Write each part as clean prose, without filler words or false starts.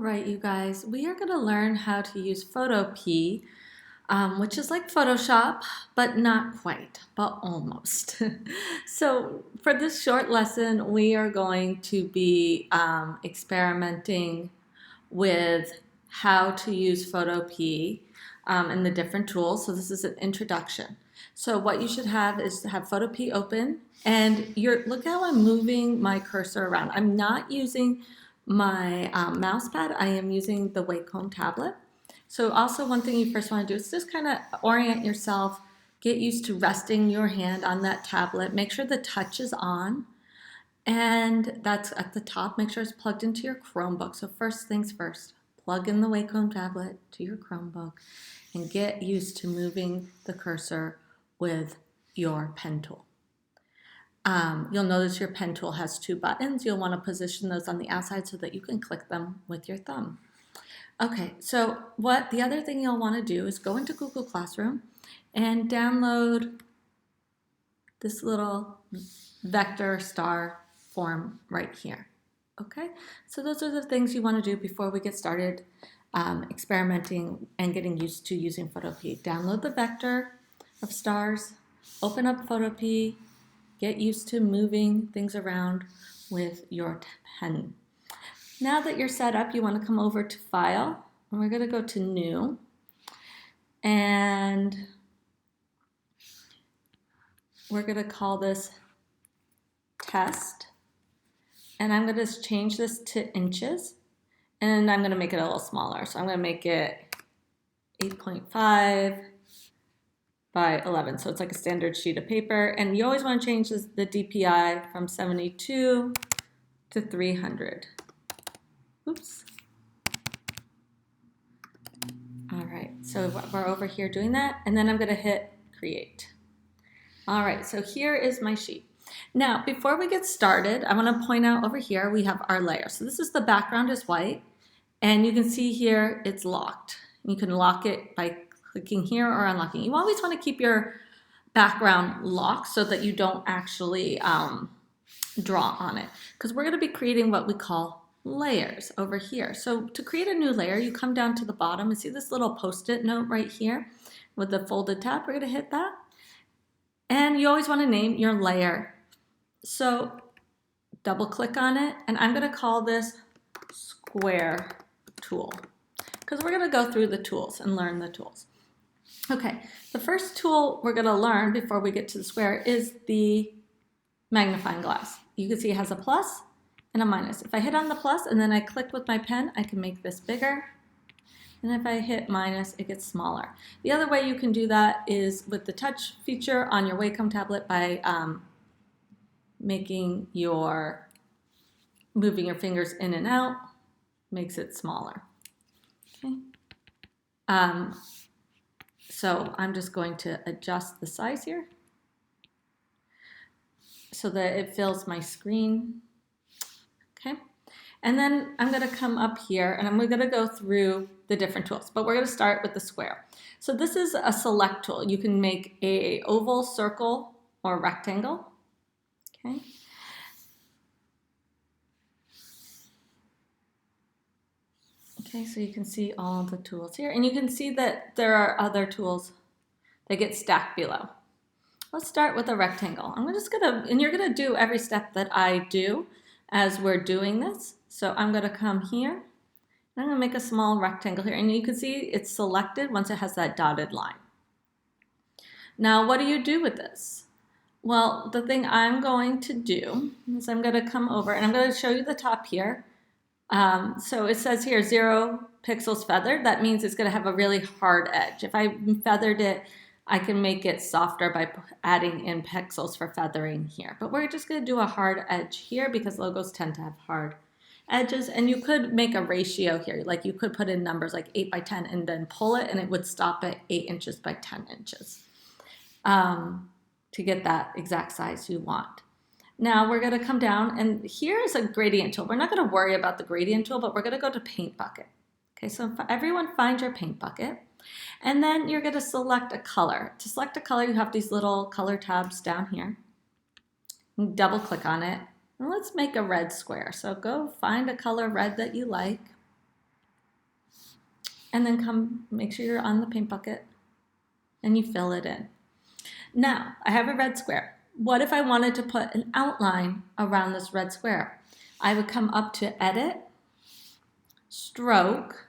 right, you guys, we are going to learn how to use Photopea, which is like Photoshop, but not quite, but almost. So for this short lesson, we are going to be experimenting with how to use Photopea and the different tools. So this is an introduction. So what you should have is to have Photopea open, and look how I'm moving my cursor around. I'm not using my mouse pad. I am using the Wacom tablet. So also one thing you first want to do is just kind of orient yourself, get used to resting your hand on that tablet. Make sure the touch is on, and that's at the top. Make sure it's plugged into your Chromebook. So first things first, plug in the Wacom tablet to your Chromebook and get used to moving the cursor with your pen tool. You'll notice your pen tool has two buttons. You'll want to position those on the outside so that you can click them with your thumb. Okay, so the other thing you'll want to do is go into Google Classroom and download this little vector star form right here. Okay, so those are the things you want to do before we get started experimenting and getting used to using Photopea. Download the vector of stars, open up Photopea, get used to moving things around with your pen. Now that you're set up, you want to come over to File, and we're going to go to New, and we're going to call this Test, and I'm going to change this to inches, and I'm going to make it a little smaller. So I'm going to make it 8.5 by 11, so it's like a standard sheet of paper, and you always want to change the DPI from 72 to 300. Oops. All right, so we're over here doing that, and then I'm going to hit Create. All right, so here is my sheet. Now, before we get started, I want to point out over here we have our layer. So this is the background is white, and you can see here it's locked. You can lock it by clicking here or unlocking. You always want to keep your background locked so that you don't actually draw on it, because we're going to be creating what we call layers over here. So to create a new layer, you come down to the bottom and see this little post-it note right here with the folded tab. We're going to hit that, and you always want to name your layer. So double click on it, and I'm going to call this Square Tool, because we're going to go through the tools and learn the tools. Okay, the first tool we're going to learn before we get to the square is the magnifying glass. You can see it has a plus and a minus. If I hit on the plus and then I click with my pen, I can make this bigger. And if I hit minus, it gets smaller. The other way you can do that is with the touch feature on your Wacom tablet by moving your fingers in and out, makes it smaller. Okay. So I'm just going to adjust the size here so that it fills my screen. Okay, and then I'm going to come up here and I'm going to go through the different tools, but we're going to start with the square. So this is a select tool. You can make a oval, circle, or rectangle. Okay. Okay, so you can see all the tools here, and you can see that there are other tools that get stacked below. Let's start with a rectangle. And you're gonna do every step that I do as we're doing this. So I'm gonna come here, and I'm gonna make a small rectangle here, and you can see it's selected once it has that dotted line. Now, what do you do with this? Well, the thing I'm going to do is I'm gonna come over, and I'm gonna show you the top here. So it says here 0 pixels feathered. That means it's going to have a really hard edge. If I feathered it, I can make it softer by adding in pixels for feathering here. But we're just going to do a hard edge here because logos tend to have hard edges. And you could make a ratio here. Like you could put in numbers like 8 by 10 and then pull it, and it would stop at 8 inches by 10 inches to get that exact size you want. Now we're going to come down, and here is a gradient tool. We're not going to worry about the gradient tool, but we're going to go to paint bucket. Okay, so everyone find your paint bucket, and then you're going to select a color. To select a color, you have these little color tabs down here. Double click on it, and let's make a red square. So go find a color red that you like. and then make sure you're on the paint bucket and you fill it in. Now, I have a red square. What if I wanted to put an outline around this red square? I would come up to Edit, Stroke.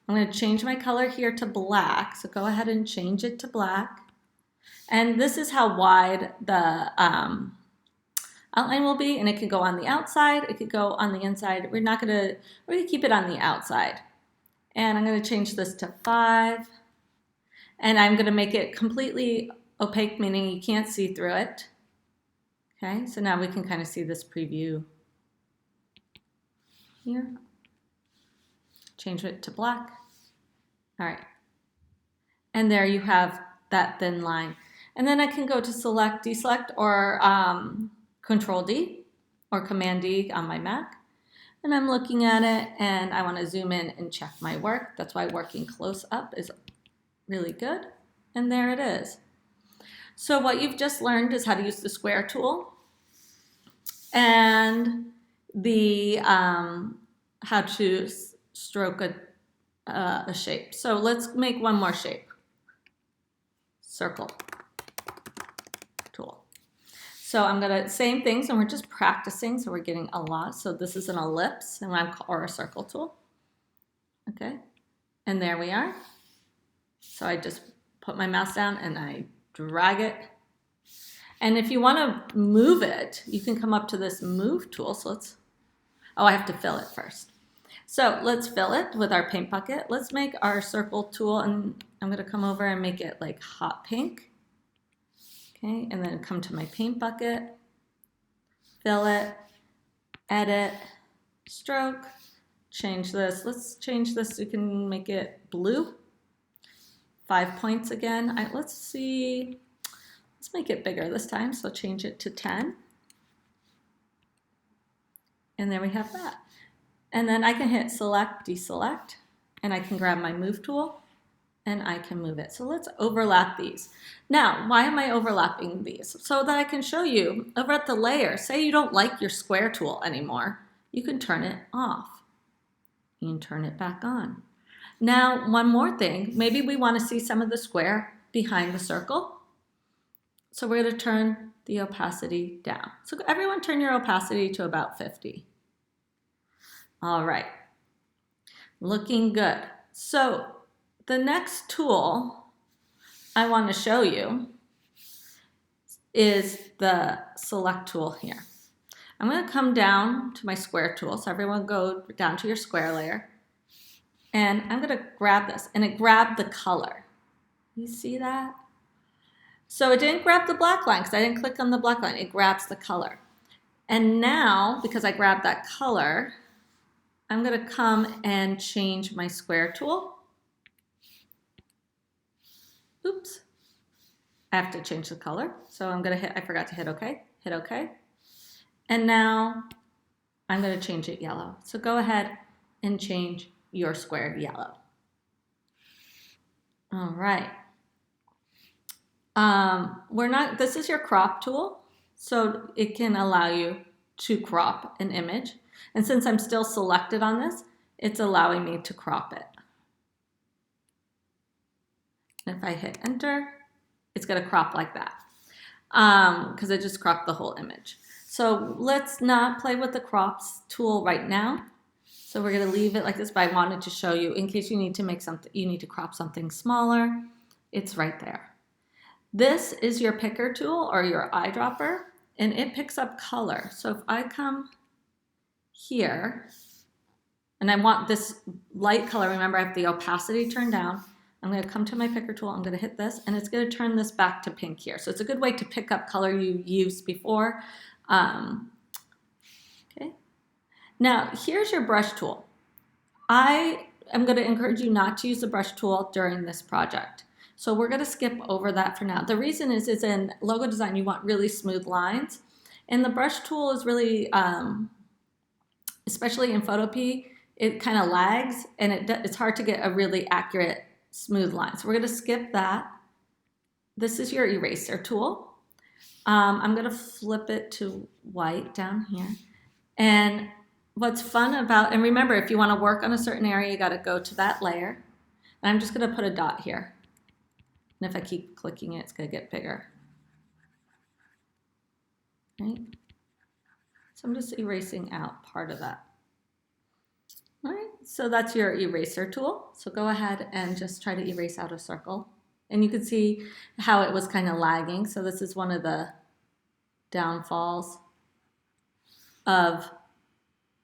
I'm going to change my color here to black, so go ahead and change it to black. And this is how wide the outline will be, and it could go on the outside, it could go on the inside. We're going to keep it on the outside. And I'm going to change this to 5, and I'm going to make it completely opaque, meaning you can't see through it. Okay, so now we can kind of see this preview here. Change it to black. All right, and there you have that thin line. And then I can go to Select, Deselect, or Control D or Command D on my Mac. And I'm looking at it and I want to zoom in and check my work. That's why working close up is really good. And there it is. So what you've just learned is how to use the square tool and the how to stroke a shape. So let's make one more shape. Circle tool. So I'm gonna, same things, and we're just practicing, so we're getting a lot. So this is an ellipse, or a circle tool. Okay, and there we are. So I just put my mouse down and I drag it. And if you wanna move it, you can come up to this move tool. So I have to fill it first. So let's fill it with our paint bucket. Let's make our circle tool, and I'm gonna come over and make it like hot pink. Okay, and then come to my paint bucket, fill it, edit, stroke, change this. Let's change this so you can make it blue. 5 points again. Let's see, let's make it bigger this time, so change it to 10. And there we have that. And then I can hit Select, Deselect, and I can grab my Move tool, and I can move it. So let's overlap these. Now, why am I overlapping these? So that I can show you over at the layer, say you don't like your square tool anymore, you can turn it off. You can turn it back on. Now, one more thing, maybe we want to see some of the square behind the circle. So we're going to turn the opacity down. So everyone turn your opacity to about 50. All right, looking good. So the next tool I want to show you is the Select tool here. I'm going to come down to my square tool. So everyone go down to your square layer. And I'm going to grab this, and it grabbed the color. You see that? So it didn't grab the black line because I didn't click on the black line. It grabs the color. And now, because I grabbed that color, I'm going to come and change my square tool. Oops. I have to change the color. So I'm going to hit, I forgot to hit OK. Hit OK. And now I'm going to change it yellow. So go ahead and change your square to yellow. All right. This is your crop tool. So it can allow you to crop an image. And since I'm still selected on this, it's allowing me to crop it. And if I hit enter, it's going to crop like that because it just cropped the whole image. So let's not play with the crops tool right now. So we're going to leave it like this, but I wanted to show you in case you need to make something, you need to crop something smaller. It's right there. This is your picker tool or your eyedropper, and it picks up color. So if I come here and I want this light color, remember I have the opacity turned down. I'm going to come to my picker tool, I'm going to hit this, and it's going to turn this back to pink here. So it's a good way to pick up color you used before. Okay. Now, here's your brush tool. I am going to encourage you not to use the brush tool during this project. So we're going to skip over that for now. The reason is in logo design, you want really smooth lines. And the brush tool is really, especially in Photopea, it kind of lags, and it's hard to get a really accurate smooth line. So we're going to skip that. This is your eraser tool. I'm going to flip it to white down here. And what's fun about, and remember, if you want to work on a certain area, you got to go to that layer. And I'm just going to put a dot here. And if I keep clicking it, it's going to get bigger. Right? So I'm just erasing out part of that. All right, so that's your eraser tool. So go ahead and just try to erase out a circle. And you can see how it was kind of lagging. So this is one of the downfalls of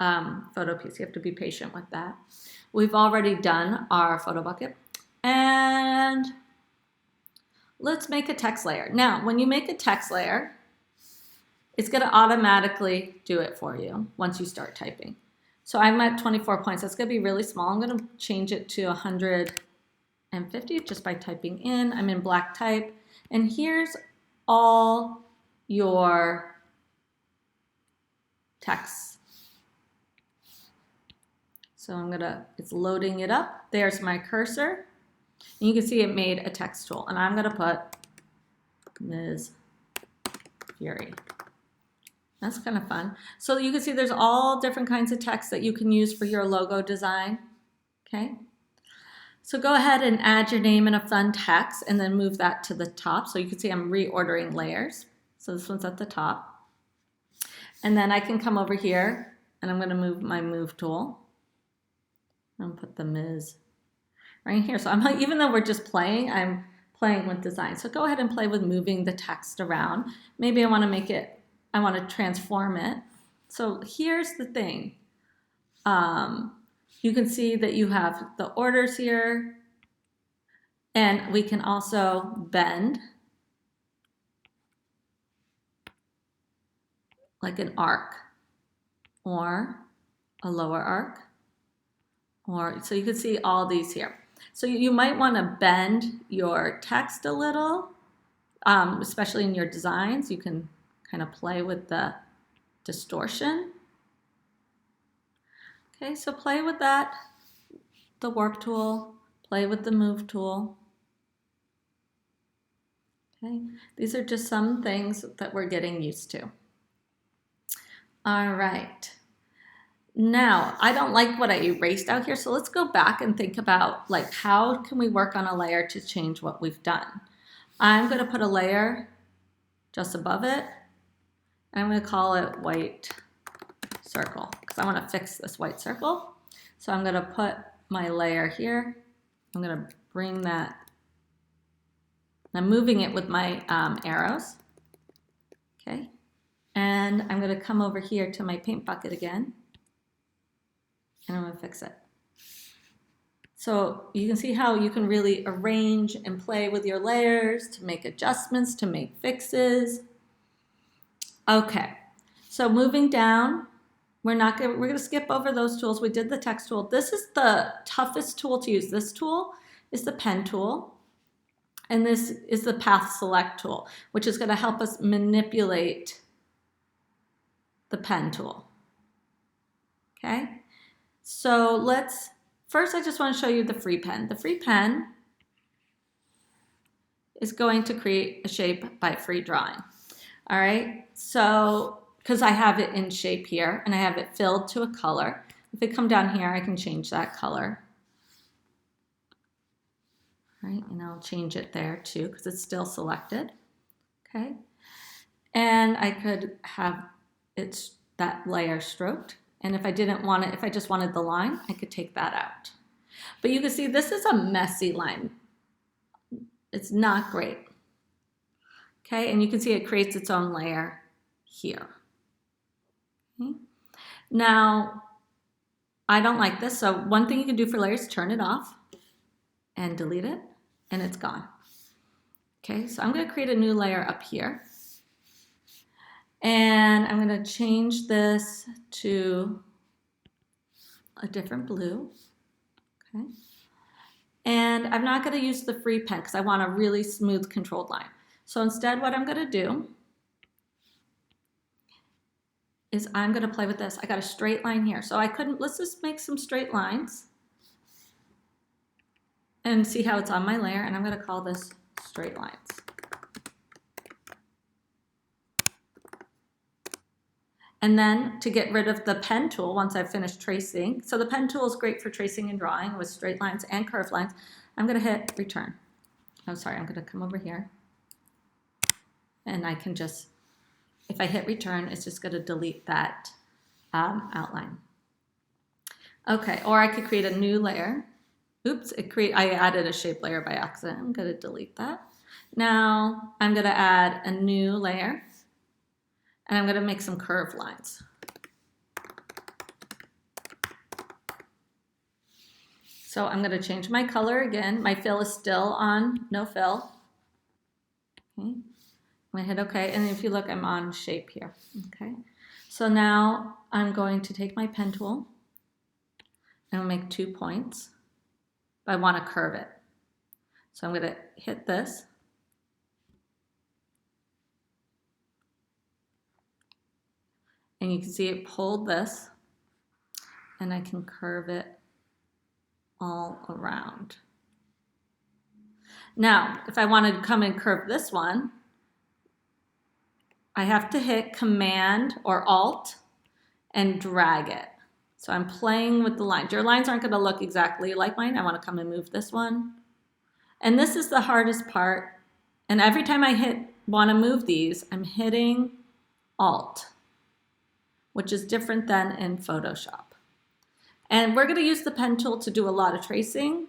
Photopea. You have to be patient with that. We've already done our photo bucket. And let's make a text layer. Now, when you make a text layer, it's going to automatically do it for you once you start typing. So I'm at 24 points. That's going to be really small. I'm going to change it to 150 just by typing in. I'm in black type. And here's all your text. So it's loading it up. There's my cursor. And you can see it made a text tool. And I'm going to put Ms. Fury. That's kind of fun. So you can see there's all different kinds of text that you can use for your logo design. Okay. So go ahead and add your name and a fun text and then move that to the top. So you can see I'm reordering layers. So this one's at the top. And then I can come over here and I'm going to move my move tool. And put the Ms. right here. So even though we're just playing, I'm playing with design. So go ahead and play with moving the text around. Maybe I want to transform it. So here's the thing. You can see that you have the orders here, and we can also bend like an arc or a lower arc, so you can see all these here. So you might want to bend your text a little, especially in your designs. You can kind of play with the distortion. Okay, so play with that, the warp tool, play with the move tool. Okay, these are just some things that we're getting used to. All right. Now, I don't like what I erased out here, so let's go back and think about like how can we work on a layer to change what we've done. I'm going to put a layer just above it, and I'm going to call it white circle because I want to fix this white circle. So I'm going to put my layer here. I'm going to bring that. I'm moving it with my arrows. Okay. And I'm going to come over here to my paint bucket again. And I'm going to fix it. So you can see how you can really arrange and play with your layers to make adjustments, to make fixes. Okay. So moving down, we're going to skip over those tools. We did the text tool. This is the toughest tool to use. This tool is the pen tool. And this is the path select tool, which is going to help us manipulate the pen tool. Okay. So first I just want to show you the free pen. The free pen is going to create a shape by free drawing. All right. So because I have it in shape here and I have it filled to a color. If I come down here, I can change that color. Right, and I'll change it there too because it's still selected. Okay. And I could have that layer stroked. And if I didn't want it, if I just wanted the line, I could take that out. But you can see this is a messy line. It's not great. Okay, and you can see it creates its own layer here. Okay. Now, I don't like this, so one thing you can do for layers, turn it off and delete it, and it's gone. Okay, so I'm going to create a new layer up here. And I'm going to change this to a different blue. Okay. And I'm not going to use the free pen because I want a really smooth controlled line. So instead what I'm going to do is I'm going to play with this. I got a straight line here. So let's just make some straight lines and see how it's on my layer. And I'm going to call this straight lines. And then to get rid of the pen tool once I've finished tracing, so the pen tool is great for tracing and drawing with straight lines and curved lines, I'm going to hit return. I'm sorry, I'm going to come over here. And I can just, if I hit return, it's just going to delete that outline. Okay, or I could create a new layer. Oops, I added a shape layer by accident. I'm going to delete that. Now I'm going to add a new layer, and I'm going to make some curved lines. So I'm going to change my color again. My fill is still on no fill. Okay. I'm going to hit OK, and if you look, I'm on shape here. Okay. So now I'm going to take my pen tool and I'll make 2 points. But I want to curve it. So I'm going to hit this. And you can see it pulled this, and I can curve it all around. Now, if I wanted to come and curve this one, I have to hit Command or Alt and drag it. So I'm playing with the lines. Your lines aren't going to look exactly like mine. I want to come and move this one. And this is the hardest part. And every time I want to move these, I'm hitting Alt, which is different than in Photoshop. And we're going to use the pen tool to do a lot of tracing.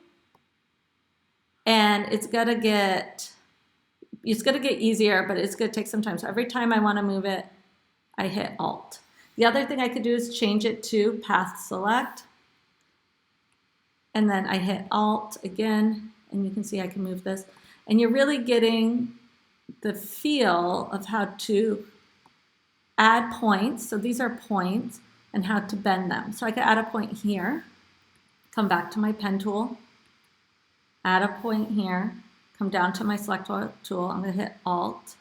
And it's going to get easier, but it's going to take some time. So every time I want to move it, I hit Alt. The other thing I could do is change it to Path Select. And then I hit Alt again, and you can see I can move this. And you're really getting the feel of how to add points. So these are points, and how to bend them. So I could add a point here, come back to my pen tool, add a point here, come down to my select tool. I'm going to hit Alt.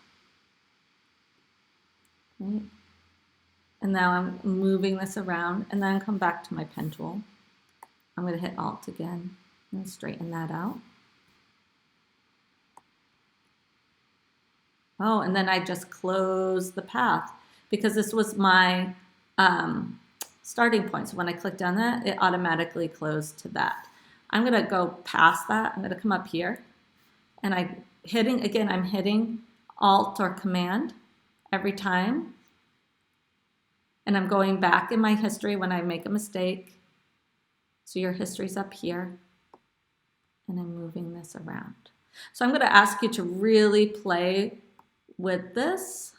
Right. And now I'm moving this around, and then come back to my pen tool. I'm going to hit Alt again and straighten that out. Oh, and then I just close the path because this was my starting point. So when I clicked on that, it automatically closed to that. I'm going to go past that. I'm going to come up here, and I'm hitting Alt or Command every time. And I'm going back in my history when I make a mistake. So your history's up here. And I'm moving this around. So I'm going to ask you to really play with this.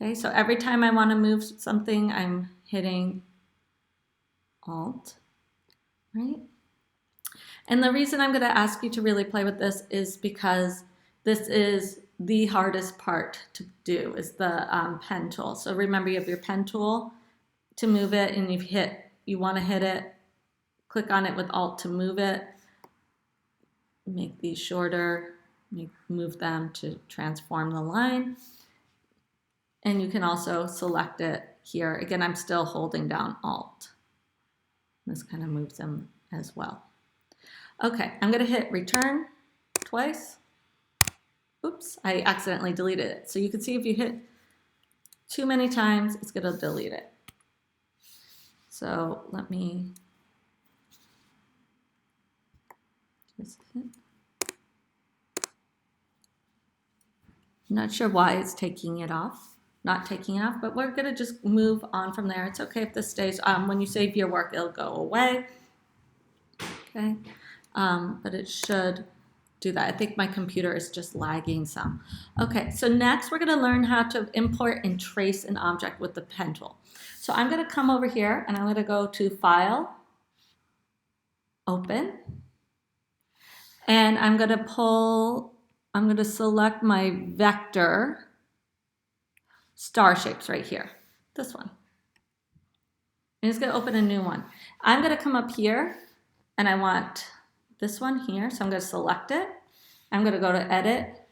Okay, so every time I want to move something, I'm hitting Alt, right? And the reason I'm going to ask you to really play with this is because this is the hardest part to do, is the pen tool. So remember, you have your pen tool to move it, and you want to hit it, click on it with Alt to move it, make these shorter, move them to transform the line. And you can also select it here. Again, I'm still holding down Alt. This kind of moves them as well. Okay, I'm going to hit return twice. Oops, I accidentally deleted it. So you can see if you hit too many times, it's going to delete it. So let me just hit. I'm not sure why it's not taking it off, but we're going to just move on from there. It's okay if this stays. When you save your work, it'll go away. Okay, but it should do that. I think my computer is just lagging some. Okay, so next we're going to learn how to import and trace an object with the pen tool. So I'm going to come over here, and I'm going to go to File, Open, and I'm going to select my vector star shapes right here, this one. And it's going to open a new one. I'm going to come up here, and I want this one here, so I'm going to select it. I'm going to go to Edit,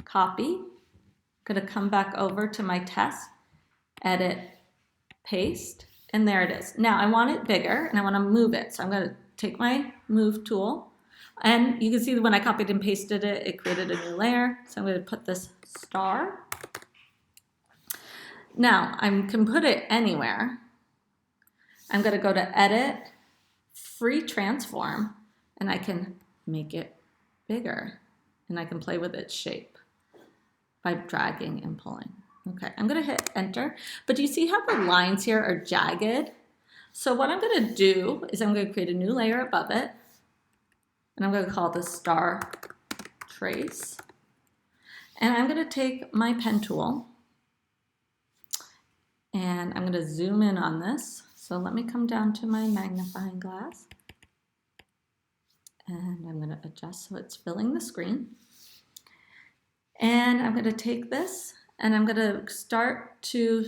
Copy. I'm going to come back over to my test, Edit, Paste, and there it is. Now I want it bigger, and I want to move it. So I'm going to take my Move tool, and you can see that when I copied and pasted it, it created a new layer. So I'm going to put this star. Now, I can put it anywhere. I'm going to go to Edit, Free Transform, and I can make it bigger. And I can play with its shape by dragging and pulling. Okay, I'm going to hit Enter. But do you see how the lines here are jagged? So what I'm going to do is I'm going to create a new layer above it. And I'm going to call this Star Trace. And I'm going to take my pen tool and I'm going to zoom in on this. So let me come down to my magnifying glass. And I'm going to adjust so it's filling the screen. And I'm going to take this and I'm going to start to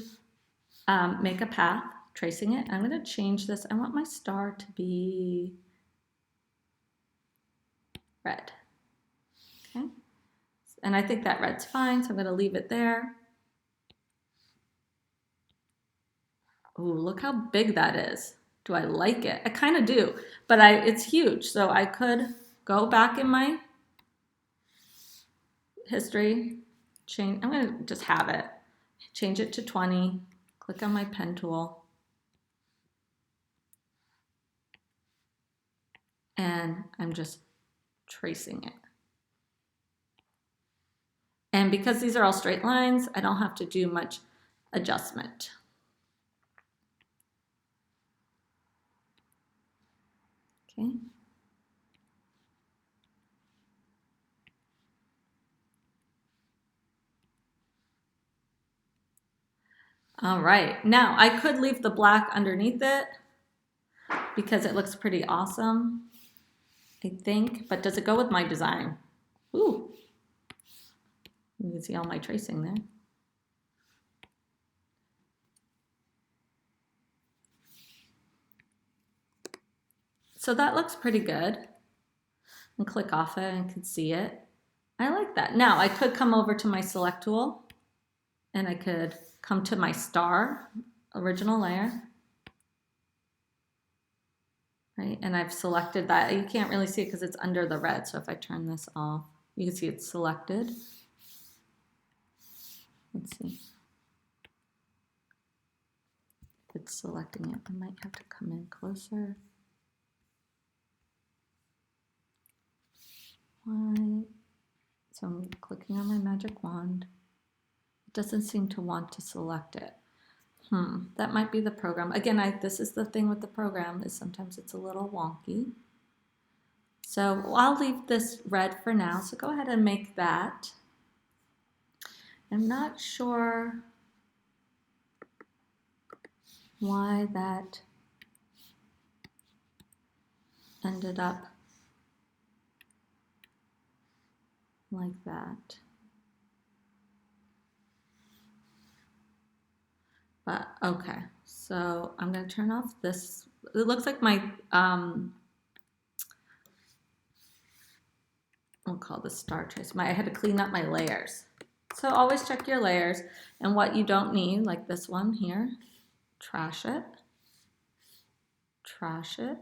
make a path, tracing it. I'm going to change this. I want my star to be red. Okay. And I think that red's fine, so I'm going to leave it there. Ooh, look how big that is. Do I like it? I kind of do, but it's huge. So I could go back in my history, change. I'm going to just have it. Change it to 20. Click on my pen tool. And I'm just tracing it. And because these are all straight lines, I don't have to do much adjustment. Okay. All right, now I could leave the black underneath it because it looks pretty awesome, I think, but does it go with my design? Ooh, you can see all my tracing there. So that looks pretty good. And click off it and can see it. I like that. Now I could come over to my select tool and I could come to my star original layer. Right, and I've selected that. You can't really see it because it's under the red. So if I turn this off, you can see it's selected. Let's see. If it's selecting it, I might have to come in closer. Why? So I'm clicking on my magic wand. It doesn't seem to want to select it. That might be the program. Again, this is the thing with the program, is sometimes it's a little wonky. So I'll leave this red for now. So go ahead and make that. I'm not sure why that ended up like that. But okay, so I'm going to turn off this. It looks like my, we'll call this star trace. I had to clean up my layers. So always check your layers, and what you don't need, like this one here, trash it. Trash it.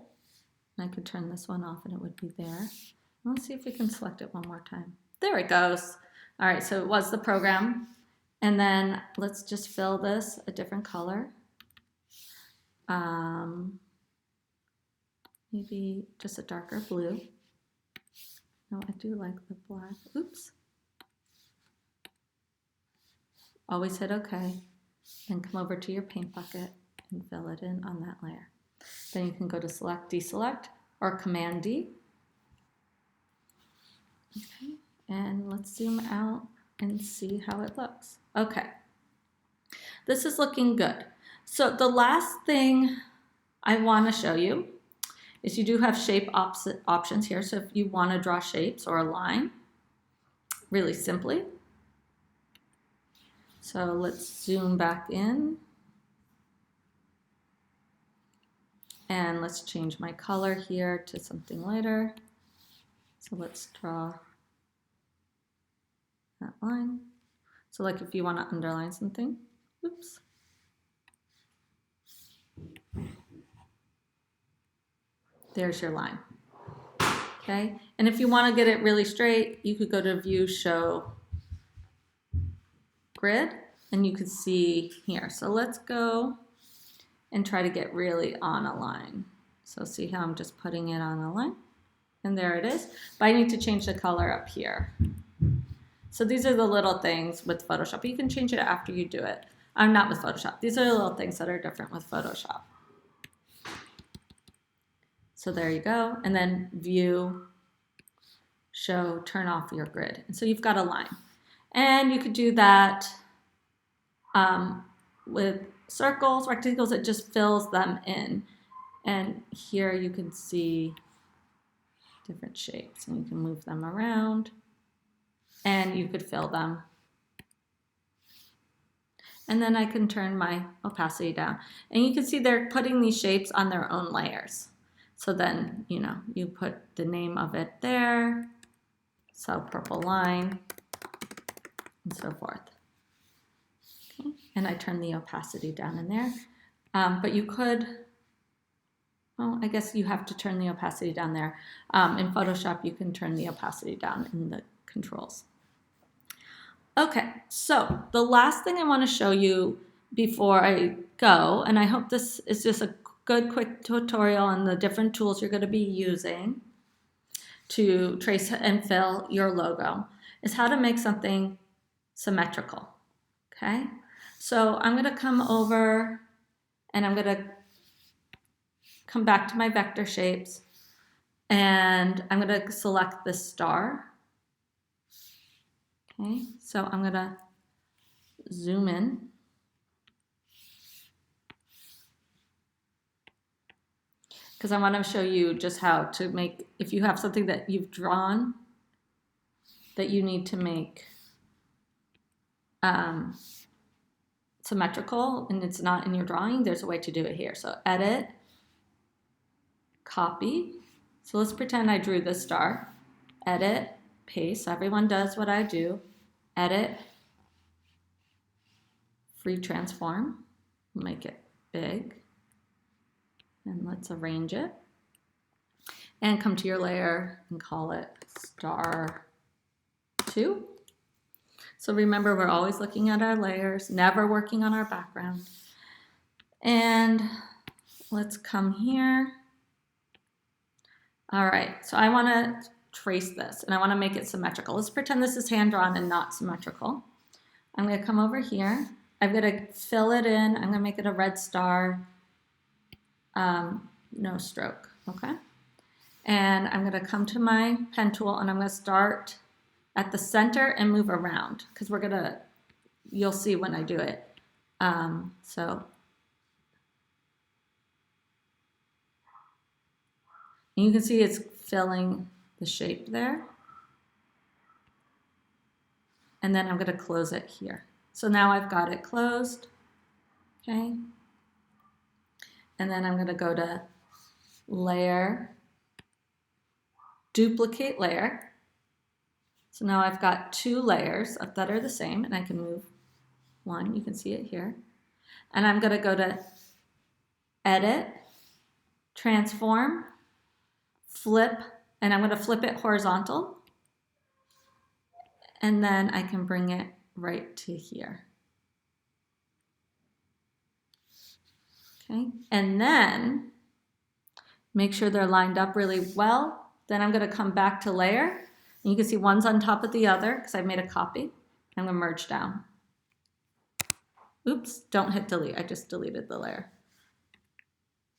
And I could turn this one off and it would be there. Let's see if we can select it one more time. There it goes. All right, so it was the program. And then let's just fill this a different color. Maybe just a darker blue. No, I do like the black. Oops. Always hit OK. And come over to your paint bucket and fill it in on that layer. Then you can go to Select, Deselect, or Command D. Okay, and let's zoom out and see how it looks. Okay, this is looking good. So the last thing I want to show you is you do have shape options here. So if you want to draw shapes or a line, really simply. So let's zoom back in. And let's change my color here to something lighter. So let's draw that line. So like if you want to underline something, oops. There's your line. Okay, and if you want to get it really straight, you could go to View, Show, Grid, and you can see here. So let's go and try to get really on a line. So see how I'm just putting it on a line? And there it is. But I need to change the color up here. So these are the little things with Photoshop. You can change it after you do it. I'm not with Photoshop. These are the little things that are different with Photoshop. So there you go. And then view, show, turn off your grid. And so you've got a line. And you could do that with circles, rectangles, it just fills them in. And here you can see different shapes and you can move them around and you could fill them. And then I can turn my opacity down. And you can see they're putting these shapes on their own layers. So then, you know, you put the name of it there, so purple line, and so forth. Okay. And I turn the opacity down in there. But you could, well, I guess you have to turn the opacity down there. In Photoshop, you can turn the opacity down in the controls. Okay, so the last thing I want to show you before I go, and I hope this is just a good quick tutorial on the different tools you're going to be using to trace and fill your logo, is how to make something symmetrical. Okay, so I'm going to come over and I'm going to come back to my vector shapes and I'm going to select the star. Okay, so I'm going to zoom in. Because I want to show you just how to make, if you have something that you've drawn that you need to make symmetrical and it's not in your drawing, there's a way to do it here. So edit, copy. So let's pretend I drew this star. Edit, paste. So everyone does what I do. Edit, free transform, make it big. And let's arrange it. And come to your layer and call it star 2. So remember, we're always looking at our layers, never working on our background. And let's come here. All right, so I want to trace this and I want to make it symmetrical. Let's pretend this is hand-drawn and not symmetrical. I'm going to come over here. I'm going to fill it in. I'm going to make it a red star. No stroke, okay? And I'm gonna come to my pen tool and I'm gonna start at the center and move around because you'll see when I do it. So, and you can see it's filling the shape there. And then I'm gonna close it here. So now I've got it closed, okay? And then I'm going to go to layer, duplicate layer. So now I've got 2 layers that are the same and I can move one, you can see it here. And I'm going to go to edit, transform, flip, and I'm going to flip it horizontal. And then I can bring it right to here. Okay, and then make sure they're lined up really well. Then I'm going to come back to layer. And you can see one's on top of the other because I've made a copy. I'm going to merge down. Oops, don't hit delete. I just deleted the layer.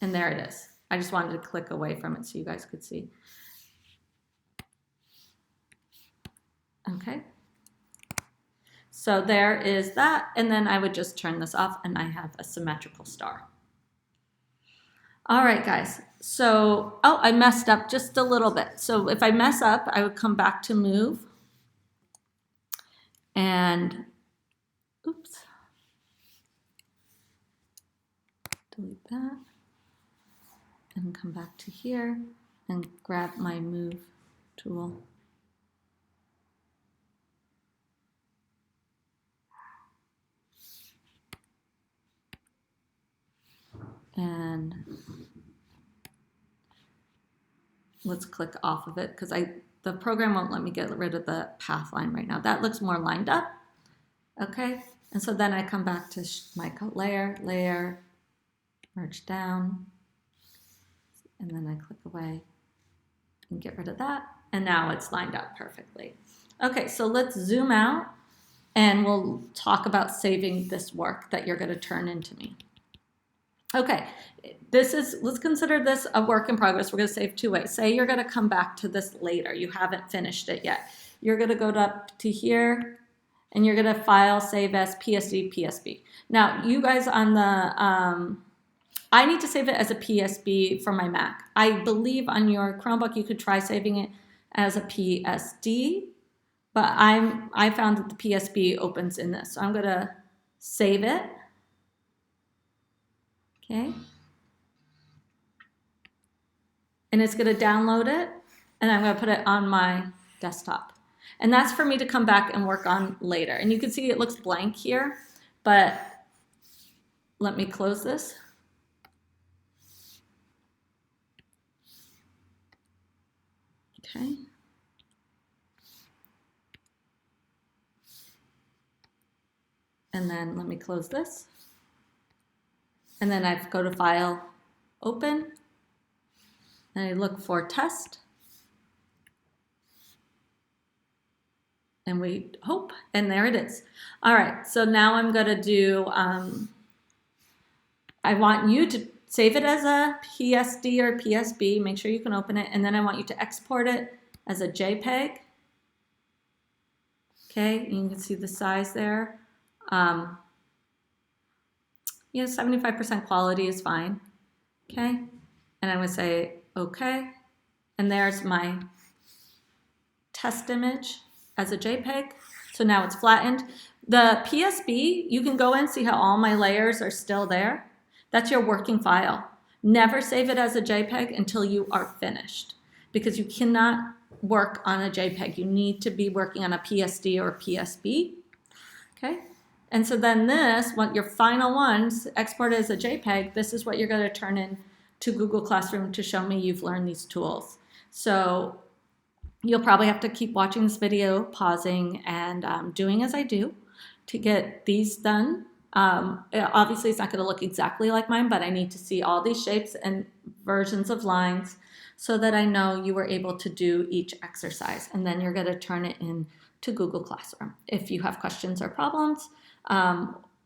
And there it is. I just wanted to click away from it so you guys could see. Okay. So there is that. And then I would just turn this off and I have a symmetrical star. All right, guys, so, oh, I messed up just a little bit. So if I mess up, I would come back to move and, oops, delete that and come back to here and grab my move tool. And let's click off of it because the program won't let me get rid of the path line right now. That looks more lined up. Okay, And so then I come back to my layer, layer, merge down, and then I click away and get rid of that. And now it's lined up perfectly. Okay, so let's zoom out and we'll talk about saving this work that you're going to turn into me. Okay, let's consider this a work in progress. We're going to save two ways. Say you're going to come back to this later. You haven't finished it yet. You're going to go up to here and you're going to file, save as PSD, PSB. Now, you guys on the, I need to save it as a PSB for my Mac. I believe on your Chromebook, you could try saving it as a PSD, but I found that the PSB opens in this. So I'm going to save it. Okay. And it's going to download it, and I'm going to put it on my desktop. And that's for me to come back and work on later. And you can see it looks blank here, but let me close this. Okay. And then let me close this. And then I go to File, Open, and I look for Test. And we hope, and there it is. All right, so now I'm gonna do, I want you to save it as a PSD or PSB, make sure you can open it, and then I want you to export it as a JPEG. Okay, you can see the size there. 75% quality is fine. Okay, and I'm gonna say okay, and there's my test image as a JPEG. So now it's flattened. The PSB, you can go and see how all my layers are still there. That's your working file. Never save it as a JPEG until you are finished, because you cannot work on a JPEG. You need to be working on a PSD or PSB. Okay. And so then this, what your final ones, export as a JPEG, this is what you're going to turn in to Google Classroom to show me you've learned these tools. So you'll probably have to keep watching this video, pausing, and doing as I do to get these done. Obviously, it's not going to look exactly like mine, but I need to see all these shapes and versions of lines so that I know you were able to do each exercise. And then you're going to turn it in to Google Classroom. If you have questions or problems,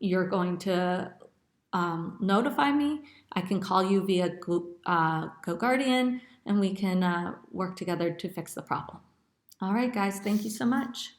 you're going to notify me. I can call you via GoGuardian, and we can work together to fix the problem. All right, guys, thank you so much.